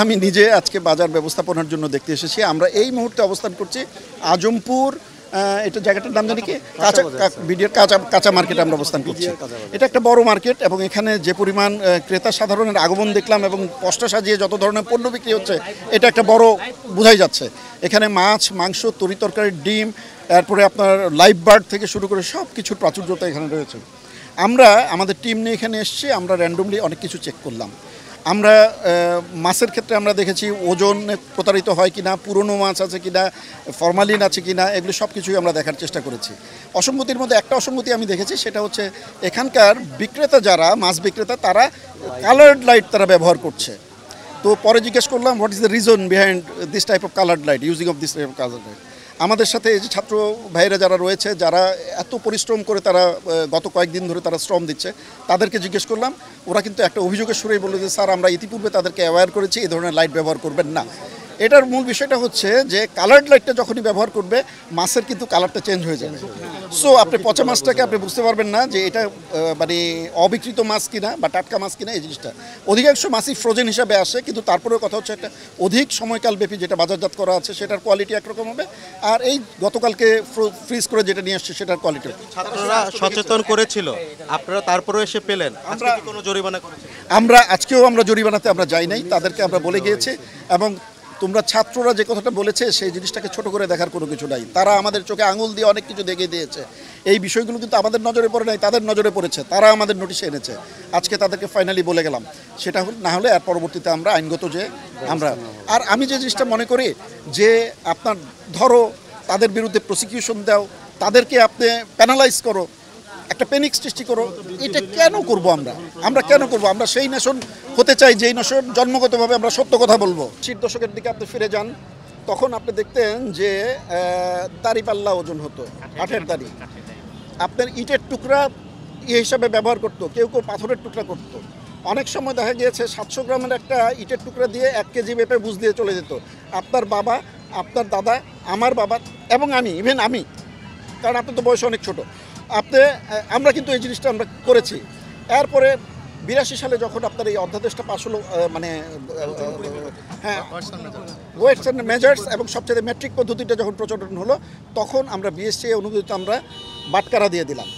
আমি নিজে আজকে বাজার ব্যবস্থাপনার জন্য দেখতে এসেছি। আমরা এই মুহূর্তে অবস্থান করছি আজমপুর, এটা জায়গাটার নাম জানি কি, কাঁচা মার্কেটে আমরা অবস্থান করছি। এটা একটা বড় মার্কেট এবং এখানে যে পরিমাণ ক্রেতা সাধারণের আগমন দেখলাম এবং পসরা সাজিয়ে যত ধরনের পণ্য বিক্রি হচ্ছে, এটা একটা বড় বোঝাই যাচ্ছে। এখানে মাছ, মাংস, তরি-তরকারি, ডিম, এরপরে আপনার লাইভ বার্ড থেকে শুরু করে সব কিছুর প্রাচুর্যতা এখানে রয়েছে। আমরা আমাদের টিম নিয়ে এখানে এসেছি, আমরা র্যান্ডমলি অনেক কিছু চেক করলাম। আমরা মাছের ক্ষেত্রে আমরা দেখেছি ওজন প্রতারিত হয় কিনা, পুরনো মাছ আছে কিনা, ফরমালিন আছে কিনা, এগুলো সব কিছুই আমরা দেখার চেষ্টা করেছি। অসঙ্গতির মধ্যে একটা অসঙ্গতি আমি দেখেছি, সেটা হচ্ছে এখানকার বিক্রেতা যারা মাছ বিক্রেতা তারা কালার্ড লাইট তারা ব্যবহার করছে। তো পরে জিজ্ঞেস করলাম what is the reason behind this type of coloured light, using of this type of coloured light. আমাদের সাথে এই যে ছাত্র ভাইরা যারা রয়েছে, যারা এত পরিশ্রম করে তারা গত কয়েকদিন ধরে তারা শ্রম দিচ্ছে, তাদেরকে জিজ্ঞেস করলাম। ওরা কিন্তু একটা অভিযোগের সুরেই বলল যে স্যার আমরা ইতিপূর্বে তাদেরকে অ্যাওয়্যার করেছি এই ধরনের লাইট ব্যবহার করবেন না। এটার মূল বিষয়টা হচ্ছে যে কালার্ড লাইটটা যখনই ব্যবহার করবে মাছের কিন্তু কালারটা চেঞ্জ হয়ে যাবে। সো আপনি পচা মাছটাকে আপনি বুঝতে পারবেন না যে এটা মানে অবিকৃত মাছ কিনা বা টাটকা মাছ কিনা। এই জিনিসটা অধিকাংশ মাছই ফ্রোজেন হিসাবে আসে, কিন্তু তারপরেও কথা হচ্ছে একটা অধিক সময়কাল ব্যাপী যেটা বাজারজাত করা আছে সেটার কোয়ালিটি একরকম হবে, আর এই গতকালকে ফ্রিজ করে যেটা নিয়ে আসছে সেটার কোয়ালিটি। ছাত্ররা সচেতন করেছিল, আপনারা তারপরেও এসে পেলেন, আমরা কোনো জরিমানা করেছি? আমরা আজকেও আমরা জরিমানাতে আমরা যাই নাই, তাদেরকে আমরা বলে গিয়েছি। এবং তোমরা ছাত্ররা যে কথাটা বলেছে সেই জিনিসটাকে ছোট করে দেখার কোনো কিছু নাই। তারা আমাদের চোখে আঙুল দিয়ে অনেক কিছু দেখিয়ে দিয়েছে। এই বিষয়গুলো কিন্তু আমাদের নজরে পড়ে নাই, তাদের নজরে পড়েছে, তারা আমাদের নোটিশে এনেছে। আজকে তাদেরকে ফাইনালি বলে গেলাম, সেটা না হলে আর পরবর্তীতে আমরা আইনগত যে আমরা। আর আমি যে জিনিসটা মনে করি যে আপনার ধরো তাদের বিরুদ্ধে প্রসিকিউশন দাও, তাদেরকে আপনি প্যানালাইজ করো, একটা প্যানিক সৃষ্টি করো, এটা কেন করব আমরা কেন করব? আমরা সেই নেশন হতে চাই যেই নেশন জন্মগতভাবে আমরা সত্য কথা বলবো। 80 দশকের দিকে আপনি ফিরে যান, তখন আপনি দেখতেন যে দাড়ি পাল্লা ওজন হতো, কাঠের দাড়ি। আপনার ইটের টুকরা হিসাবে ব্যবহার করতো, কেউ কেউ পাথরের টুকরা করতো। অনেক সময় দেখা গিয়েছে 700 গ্রামের একটা ইটের টুকরা দিয়ে 1 কেজি মেপে বুঝ দিয়ে চলে যেত। আপনার বাবা, আপনার দাদা, আমার বাবা এবং আমি, ইভেন আমি, কারণ আপনার তো বয়স অনেক ছোট, আমরা কিন্তু এই জিনিসটা আমরা করেছি। এরপরে 82 সালে যখন আপনার এই অধ্যাদেশটা পাশ হলো, মানে হ্যাঁ ওয়েটস অ্যান্ড মেজার্স এবং সবচেয়ে মেট্রিক পদ্ধতিটা যখন প্রচলন হলো, তখন আমরা বিএসসি অনুমোদিত আমরা বাটকারা দিয়ে দিলাম।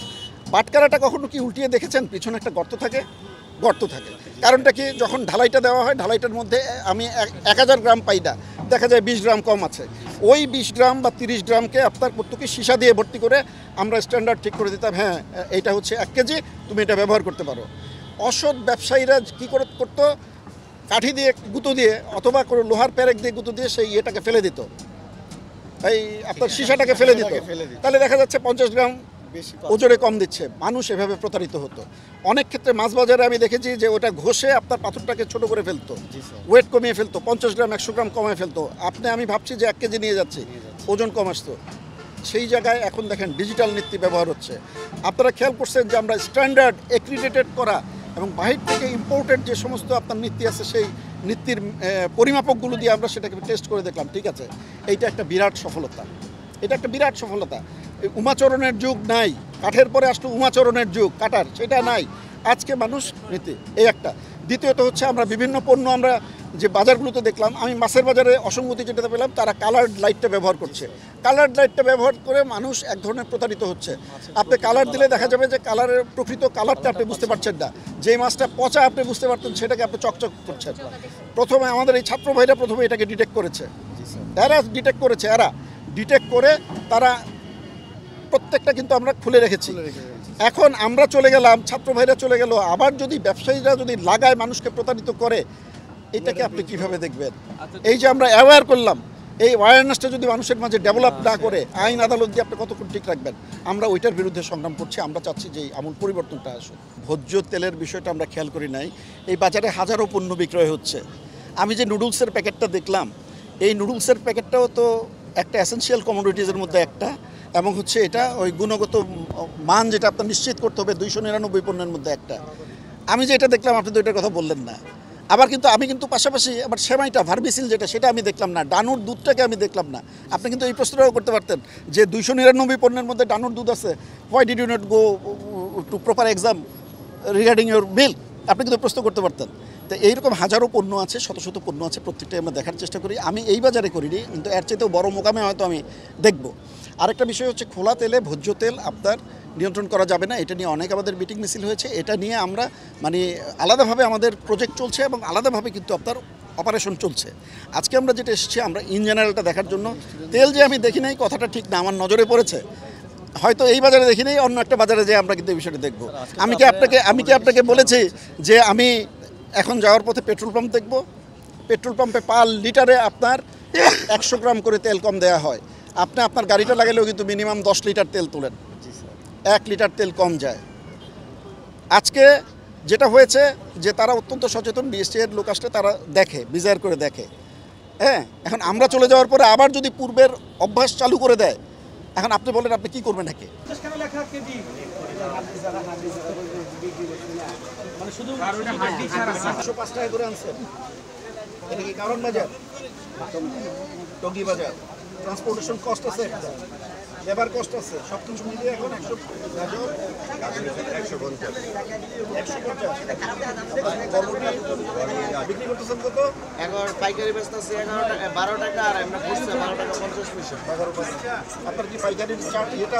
বাটকারাটা কখনো কি উল্টিয়ে দেখেছেন? পিছনে একটা গর্ত থাকে। কারণটা কি, যখন ঢালাইটা দেওয়া হয় ঢালাইটার মধ্যে আমি 1000 গ্রাম পাই না, দেখা যায় 20 গ্রাম কম আছে। ওই 20 গ্রাম বা 30 গ্রামকে আপনার প্রত্যেকে সীসা দিয়ে ভর্তি করে আমরা স্ট্যান্ডার্ড ঠিক করে দিতাম, হ্যাঁ এইটা হচ্ছে 1 কেজি, তুমি এটা ব্যবহার করতে পারো। অসৎ ব্যবসায়ীরা কী করতো, কাঠি দিয়ে গুঁতো দিয়ে অথবা কোনো লোহার প্যারেক দিয়ে গুঁতো দিয়ে সেই ইয়েটাকে ফেলে দিত, এই আপনার সীসাটাকে ফেলে দিত। তাহলে দেখা যাচ্ছে 50 গ্রাম ওজনে কম দিচ্ছে। মানুষ এভাবে প্রতারিত হতো। অনেক ক্ষেত্রে মাছ বাজারে আমি দেখেছি যে ওটা ঘষে আপনার পাথরটাকে ছোট করে ফেলতো, ওয়েট কমিয়ে ফেলতো, 50 গ্রাম 100 গ্রাম কমিয়ে ফেলতো। আমি ভাবছি যে 1 কেজি নিয়ে যাচ্ছি, ওজন কম আসতো। সেই জায়গায় এখন দেখেন ডিজিটাল নীতি ব্যবহার হচ্ছে। আপনারা খেয়াল করছেন যে আমরা স্ট্যান্ডার্ড অ্যাক্রিডিটেড করা এবং বাহির থেকে ইম্পোর্টেড যে সমস্ত আপনার নীতি আছে সেই নীতির পরিমাপকগুলো দিয়ে আমরা সেটাকে টেস্ট করে দেখলাম, ঠিক আছে, এইটা একটা বিরাট সফলতা। উমাচরণের যুগ নাই, কাঠের পরে আসলো উমাচরণের যুগ, কাটার সেটা নাই। আজকে মানুষ নীতি, এই একটা। দ্বিতীয়ত হচ্ছে আমরা বিভিন্ন পণ্য আমরা যে বাজারগুলোতে দেখলাম, আমি মাছের বাজারে অসঙ্গতি যেটা পেলাম, তারা কালার্ড লাইটটা ব্যবহার করছে। কালার্ড লাইটটা ব্যবহার করে মানুষ এক ধরনের প্রতারিত হচ্ছে। আপনি কালার দিলে দেখা যাবে যে কালারের প্রকৃত কালারটা আপনি বুঝতে পারছেন না। যেই মাছটা পচা আপনি বুঝতে পারতেন সেটাকে আপনি চকচক করছেন। প্রথমে আমাদের এই ছাত্র ভাইরা প্রথমে এটাকে ডিটেক্ট করেছে, এরা ডিটেক্ট করে তারা প্রত্যেকটা কিন্তু আমরা খুলে রেখেছি। এখন আমরা চলে গেলাম, ছাত্র ভাইরা চলে গেল, আবার যদি ব্যবসায়ীরা যদি লাগায় মানুষকে প্রতারিত করে, এটাকে আপনি কিভাবে দেখবেন? এই যে আমরা অ্যাওয়্যার করলাম, এই অ্যাওয়ারনেসটা যদি মানুষের মাঝে ডেভেলপ না করে আইন আদালত দিয়ে আপনি কতক্ষণ ঠিক রাখবেন? আমরা ওইটার বিরুদ্ধে সংগ্রাম করছি। আমরা চাচ্ছি যে আমূল পরিবর্তনটা আসুক। ভোজ্য তেলের বিষয়টা আমরা খেয়াল করি নাই। এই বাজারে হাজারো পণ্য বিক্রয় হচ্ছে। আমি যে নুডলসের প্যাকেটটা দেখলাম, এই নুডলসের প্যাকেটটাও তো একটা এসেনশিয়াল কমোডিটিজের মধ্যে একটা, এবং হচ্ছে এটা ওই গুণগত মান যেটা আপনার নিশ্চিত করতে হবে 299 পণ্যের মধ্যে একটা। আমি যে এটা দেখলাম, আপনি তো এটার কথা বললেন না। আবার কিন্তু আমি কিন্তু পাশাপাশি আবার সেমাইটা ভার্মিসিল যেটা সেটা আমি দেখলাম না, ডানুর দুধটাকে আমি দেখলাম না। আপনি কিন্তু এই প্রশ্নটাও করতে পারতেন যে 299 পণ্যের মধ্যে ডানুর দুধ আছে, why did you not go to proper exam regarding your bill, আপনি কিন্তু প্রশ্ন করতে পারতেন। তো এইরকম হাজারো পণ্য আছে, শত শত পণ্য আছে, প্রত্যেকটাই আমরা দেখার চেষ্টা করি। আমি এই বাজারে করিনি, কিন্তু এর চাইতেও বড় মোকামে হয়তো আমি দেখব। আরেকটা বিষয় হচ্ছে খোলা তেলে ভোজ্য তেল আপনার নিয়ন্ত্রণ করা যাবে না, এটা নিয়ে অনেক আমাদের মিটিং মিছিল হয়েছে। এটা নিয়ে আমরা মানে আলাদাভাবে আমাদের প্রজেক্ট চলছে এবং আলাদাভাবে কিন্তু আপনার অপারেশন চলছে। আজকে আমরা যেটা এসেছি আমরা ইন জেনারেলটা দেখার জন্য। তেল যে আমি দেখি নাই কথাটা ঠিক না, আমার নজরে পড়েছে, হয়তো এই বাজারে দেখি নাই, অন্য একটা বাজারে যে আমরা কিন্তু এই বিষয়টা দেখব। আমি কি আপনাকে বলেছি যে আমি এখন যাওয়ার পথে পেট্রোল পাম্প দেখব? পেট্রোল পাম্পে পার লিটারে আপনার 100 গ্রাম করে তেল কম দেওয়া হয়। আপনি আপনার গাড়িটা লাগালেও কিন্তু মিনিমাম 10 লিটার তেল তোলেন, 1 লিটার তেল কম যায়। আজকে যেটা হয়েছে যে তারা অত্যন্ত সচেতন, বিএসটি এর লোক আসলে তারা দেখে, বিচার করে দেখে। হ্যাঁ, এখন আমরা চলে যাওয়ার পরে আবার যদি পূর্বের অভ্যাস চালু করে দেয়, এখন আপনি বলেন আপনি কি করবেন নাকি? 105 টাকা করে আনছেন, এটা কি কারণ বাজার, টঙ্গী বাজার, ট্রান্সপোর্টেশন কস্ট আছে, লেবার কস্ট আছে, সব কিছু মিলিয়ে এখন 150 বিক্রি করতেছেন কত? এখন পাইকারি বেচতেছি 11 টাকা 12 টাকা, আর আমরা খুচরা 12 টাকা 50 পয়সা। 11 টাকা। আপনার কি পাইকারি চার্ট এটা